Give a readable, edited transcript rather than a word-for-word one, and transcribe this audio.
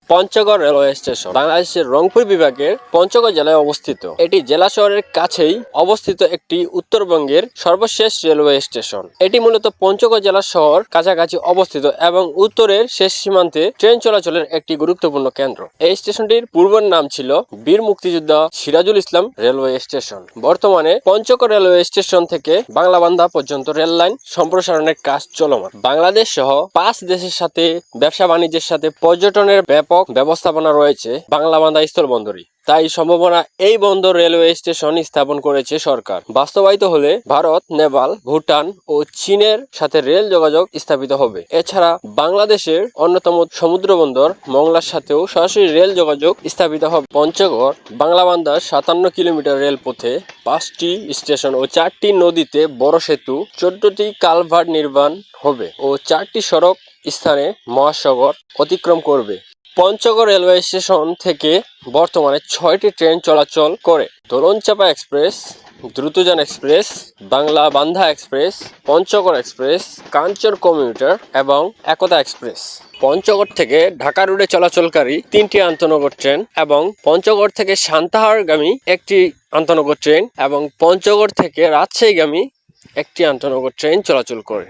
Panchagarh railway station বাংলাদেশের রংপুর বিভাগের পঞ্চগড় জেলায় অবস্থিত। এটি জেলা শহরের কাছেই অবস্থিত একটি উত্তরবঙ্গের সর্বশেষ রেলওয়ে স্টেশন। এটি মূলত পঞ্চগড় জেলা শহর কাছাকাছি অবস্থিত এবং উত্তরের শেষ সীমান্তে ট্রেন চলাচলের একটি গুরুত্বপূর্ণ কেন্দ্র। এই স্টেশনটির পূর্বের নাম ছিল বীর মুক্তিযোদ্ধা সিরাজুল ইসলাম রেলওয়ে স্টেশন। বর্তমানে পঞ্চগড় রেলওয়ে স্টেশন থেকে বাংলাবান্ধা পর্যন্ত রেল লাইন সম্প্রসারণের কাজ চলমান। বাংলাদেশ সহ 5 দেশের সাথে ব্যবসা বাণিজ্যের সাথে পর্যটনের ব্যাপক ব্যবস্থাপনা রয়েছে বাংলাবান্ধা স্থলবন্দরে। তাই সম্ভাবনা এই বন্দর রেলওয়ে স্টেশন স্থাপন করেছে সরকার। বাস্তবায়িত হলে ভারত, নেপাল, ভুটান ও চীনের সাথে রেল যোগাযোগ স্থাপিত হবে। এছাড়া বাংলাদেশের অন্যতম সমুদ্র বন্দর মংলার সাথেও সরাসরি রেল যোগাযোগ স্থাপিত হবে। পঞ্চগড় বাংলাবান্ধার 57 কিলোমিটার রেলপথে 5টি স্টেশন ও 4টি নদীতে বড় সেতু, 14টি কালভার্ট নির্মাণ হবে ও 4টি সড়ক স্থানে মহাসাগর অতিক্রম করবে। পঞ্চগড় রেলওয়ে স্টেশন থেকে বর্তমানে 6টি ট্রেন চলাচল করে: Dolonchapa express, Drutojan express, Banglabandha express, Panchagarh express, Kanchan commuter এবং একতা এক্সপ্রেস। পঞ্চগড় থেকে ঢাকা রুটে চলাচলকারী 3টি আন্তনগর ট্রেন এবং পঞ্চগড় থেকে সান্তাহারগামী একটি আন্তনগর ট্রেন এবং পঞ্চগড় থেকে রাজশাহীগামী একটি আন্তনগর ট্রেন চলাচল করে।